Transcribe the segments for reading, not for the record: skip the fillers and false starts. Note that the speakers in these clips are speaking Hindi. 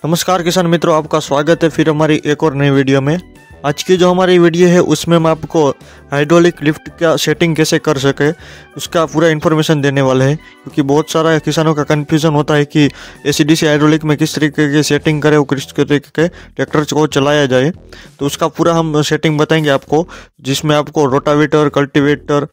नमस्कार किसान मित्रों, आपका स्वागत है फिर हमारी एक और नई वीडियो में। आज की जो हमारी वीडियो है उसमें हम आपको हाइड्रोलिक लिफ्ट का सेटिंग कैसे कर सके उसका पूरा इन्फॉर्मेशन देने वाले हैं, क्योंकि बहुत सारा किसानों का कन्फ्यूजन होता है कि एसी-डीसी हाइड्रोलिक में किस तरीके की सेटिंग करें और किस तरीके के ट्रैक्टर को चलाया जाए। तो उसका पूरा हम सेटिंग बताएंगे आपको, जिसमें आपको रोटावेटर, कल्टीवेटर,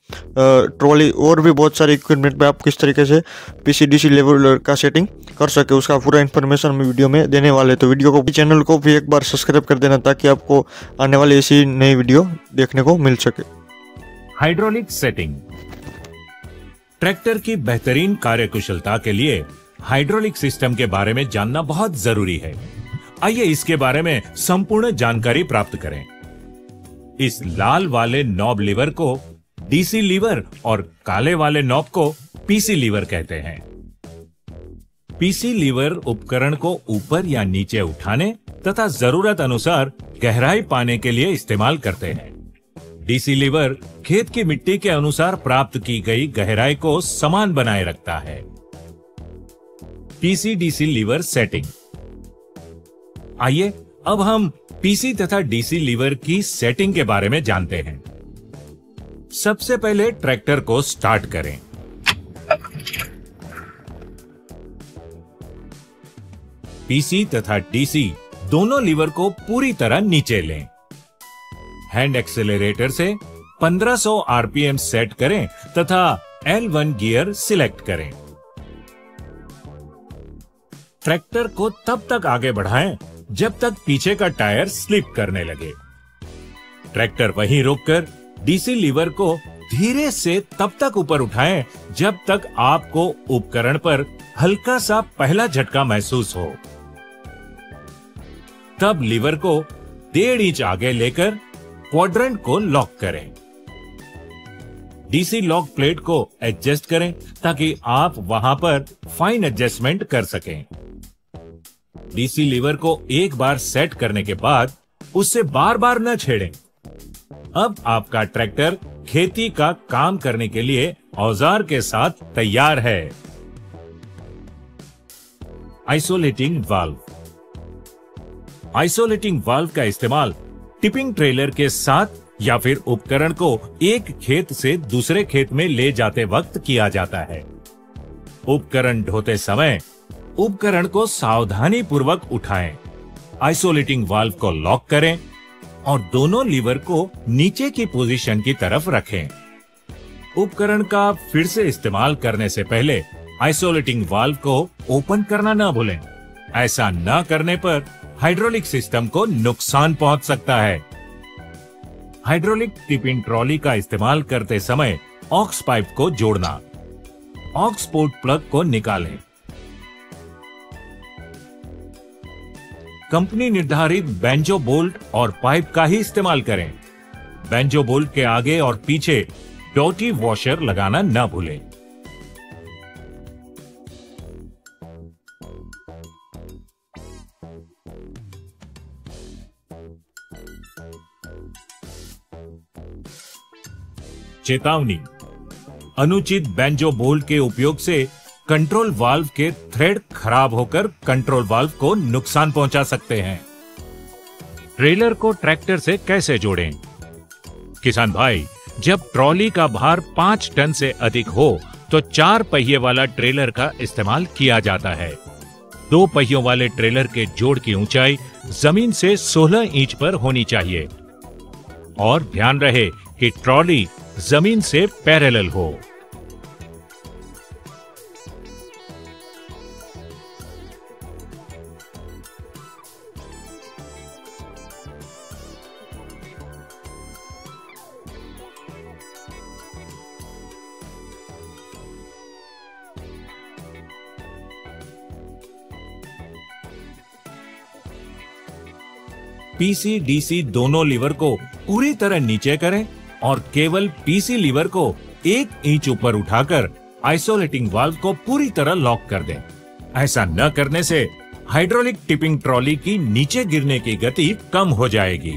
ट्रॉली और भी बहुत सारे इक्विपमेंट में आप किस तरीके से पीसी-डीसी लेवल का सेटिंग कर सके उसका पूरा इन्फॉर्मेशन हम वीडियो में देने वाले। तो वीडियो को, चैनल को भी एक बार सब्सक्राइब कर देना ताकि आपको आने वाली ऐसी नई वीडियो देखने को मिल सके। Hydraulic setting. ट्रैक्टर की बेहतरीन कार्यकुशलता के लिए हाइड्रोलिक सिस्टम के बारे में जानना बहुत जरूरी है। आइए इसके बारे में संपूर्ण जानकारी प्राप्त करें। इस लाल वाले नॉब लीवर को डीसी लीवर और काले वाले नॉब को पीसी लीवर कहते हैं। पीसी लीवर उपकरण को ऊपर या नीचे उठाने तथा जरूरत अनुसार गहराई पाने के लिए इस्तेमाल करते हैं। डीसी लीवर खेत की मिट्टी के अनुसार प्राप्त की गई गहराई को समान बनाए रखता है। PC DC lever setting. आइए अब हम पीसी तथा डीसी लीवर की सेटिंग के बारे में जानते हैं। सबसे पहले ट्रैक्टर को स्टार्ट करें। पीसी तथा डीसी दोनों लीवर को पूरी तरह नीचे लें। हैंड एक्सेलरेटर से 1500 आरपीएम सेट करें तथा L1 गियर सिलेक्ट करें। ट्रैक्टर को तब तक आगे बढ़ाएं जब तक पीछे का टायर स्लिप करने लगे। ट्रैक्टर वहीं रोककर डीसी लीवर को धीरे से तब तक ऊपर उठाएं जब तक आपको उपकरण पर हल्का सा पहला झटका महसूस हो। तब लीवर को 1.5 इंच आगे लेकर क्वाड्रेंट को लॉक करें। डीसी लॉक प्लेट को एडजस्ट करें ताकि आप वहां पर फाइन एडजस्टमेंट कर सकें। डीसी लीवर को एक बार सेट करने के बाद उससे बार बार न छेड़ें। अब आपका ट्रैक्टर खेती का काम करने के लिए औजार के साथ तैयार है। Isolating valve. आइसोलेटिंग वाल्व का इस्तेमाल टिपिंग ट्रेलर के साथ या फिर उपकरण को एक खेत से दूसरे खेत में ले जाते वक्त किया जाता है। उपकरण ढोते समय उपकरण को सावधानी पूर्वक उठाएं, आइसोलेटिंग वाल्व को लॉक करें और दोनों लीवर को नीचे की पोजीशन की तरफ रखें। उपकरण का फिर से इस्तेमाल करने से पहले आइसोलेटिंग वाल्व को ओपन करना न भूलें। ऐसा न करने पर हाइड्रोलिक सिस्टम को नुकसान पहुंच सकता है। हाइड्रोलिक टिपिंग ट्रॉली का इस्तेमाल करते समय ऑक्स पाइप को जोड़ना। ऑक्स पोर्ट प्लग को निकालें। कंपनी निर्धारित बेंजो बोल्ट और पाइप का ही इस्तेमाल करें। बेंजो बोल्ट के आगे और पीछे डॉटी वॉशर लगाना न भूलें। चेतावनी: अनुचित बेंजो बोल्ट के उपयोग से कंट्रोल वाल्व के थ्रेड खराब होकर कंट्रोल वाल्व को नुकसान पहुंचा सकते हैं। ट्रेलर को ट्रैक्टर से कैसे जोड़ें? किसान भाई, जब ट्रॉली का भार 5 टन से अधिक हो तो 4 पहिए वाला ट्रेलर का इस्तेमाल किया जाता है। 2 पहियों वाले ट्रेलर के जोड़ की ऊंचाई जमीन से 16 इंच पर होनी चाहिए और ध्यान रहे कि ट्रॉली जमीन से पैरेलल हो। पीसी डीसी दोनों लीवर को पूरी तरह नीचे करें और केवल पीसी लीवर को 1 इंच ऊपर उठाकर आइसोलेटिंग वाल्व को पूरी तरह लॉक कर दें। ऐसा न करने से हाइड्रोलिक टिपिंग ट्रॉली की नीचे गिरने की गति कम हो जाएगी।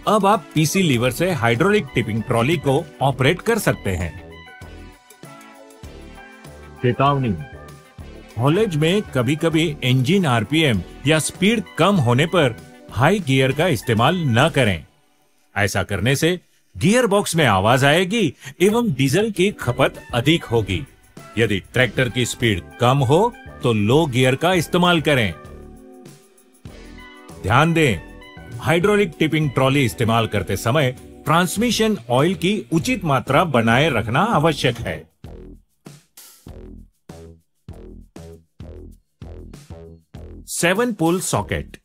अब आप पीसी लीवर से हाइड्रोलिक टिपिंग ट्रॉली को ऑपरेट कर सकते हैं। चेतावनी: हॉलेज में कभी कभी इंजन आरपीएम या स्पीड कम होने पर हाई गियर का इस्तेमाल न करें। ऐसा करने से गियर बॉक्स में आवाज आएगी एवं डीजल की खपत अधिक होगी। यदि ट्रैक्टर की स्पीड कम हो तो लो गियर का इस्तेमाल करें। ध्यान दें, हाइड्रोलिक टिपिंग ट्रॉली इस्तेमाल करते समय ट्रांसमिशन ऑयल की उचित मात्रा बनाए रखना आवश्यक है। सेवन पोल सॉकेट।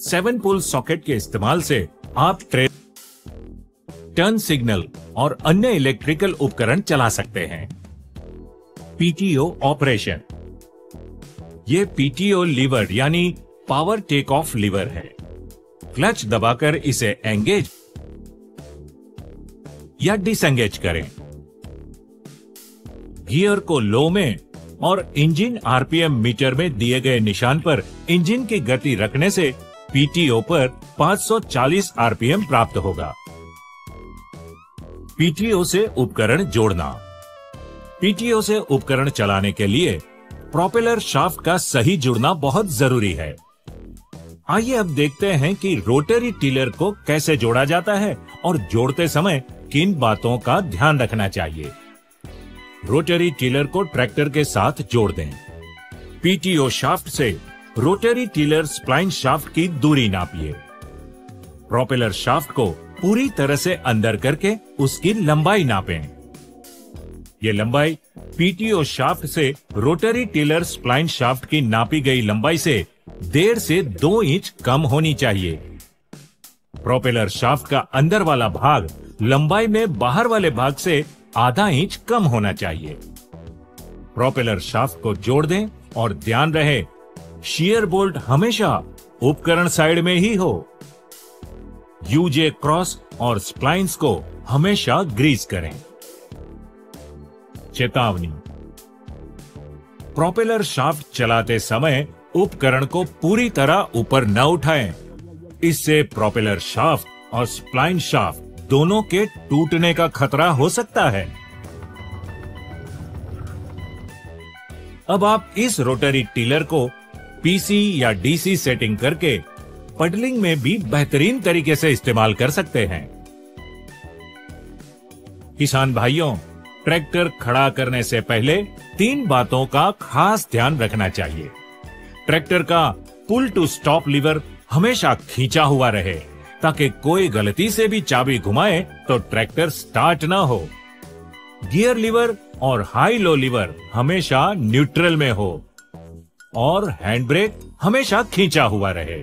7 पोल सॉकेट के इस्तेमाल से आप टर्न सिग्नल और अन्य इलेक्ट्रिकल उपकरण चला सकते हैं। PTO operation. ये पीटीओ लीवर यानी पावर टेक ऑफ लीवर है। क्लच दबाकर इसे एंगेज या डिसएंगेज करें। गियर को लो में और इंजन आरपीएम मीटर में दिए गए निशान पर इंजन की गति रखने से पीटीओ पर 540 आरपीएम प्राप्त होगा। पीटीओ से उपकरण जोड़ना। पीटीओ से उपकरण चलाने के लिए प्रोपेलर शाफ्ट का सही जुड़ना बहुत जरूरी है। आइए अब देखते हैं कि रोटरी टिलर को कैसे जोड़ा जाता है और जोड़ते समय किन बातों का ध्यान रखना चाहिए। रोटरी टिलर को ट्रैक्टर के साथ जोड़ दें। पीटीओ शाफ्ट से रोटरी टिलर स्प्लाइन शाफ्ट की दूरी नापिए। प्रोपेलर शाफ्ट को पूरी तरह से अंदर करके उसकी लंबाई नापें। ये लंबाई पीटीओ शाफ्ट से रोटरी टिलर स्प्लाइन शाफ्ट की नापी गई लंबाई से 1.5 से 2 इंच कम होनी चाहिए। प्रोपेलर शाफ्ट का अंदर वाला भाग लंबाई में बाहर वाले भाग से आधा इंच कम होना चाहिए। प्रोपेलर शाफ्ट को जोड़ दें और ध्यान रहे शियर बोल्ट हमेशा उपकरण साइड में ही हो। यूजे क्रॉस और स्प्लाइंस को हमेशा ग्रीस करें। चेतावनी, प्रोपेलर शाफ्ट चलाते समय उपकरण को पूरी तरह ऊपर न उठाएं। इससे प्रोपेलर शाफ्ट और स्प्लाइन शाफ्ट दोनों के टूटने का खतरा हो सकता है। अब आप इस रोटरी टिलर को पीसी या डीसी सेटिंग करके पडलिंग में भी बेहतरीन तरीके से इस्तेमाल कर सकते हैं। किसान भाइयों, ट्रैक्टर खड़ा करने से पहले 3 बातों का खास ध्यान रखना चाहिए। ट्रैक्टर का पुल टू स्टॉप लीवर हमेशा खींचा हुआ रहे ताकि कोई गलती से भी चाबी घुमाए तो ट्रैक्टर स्टार्ट ना हो। गियर लीवर और हाई लो लीवर हमेशा न्यूट्रल में हो और हैंड ब्रेक हमेशा खींचा हुआ रहे।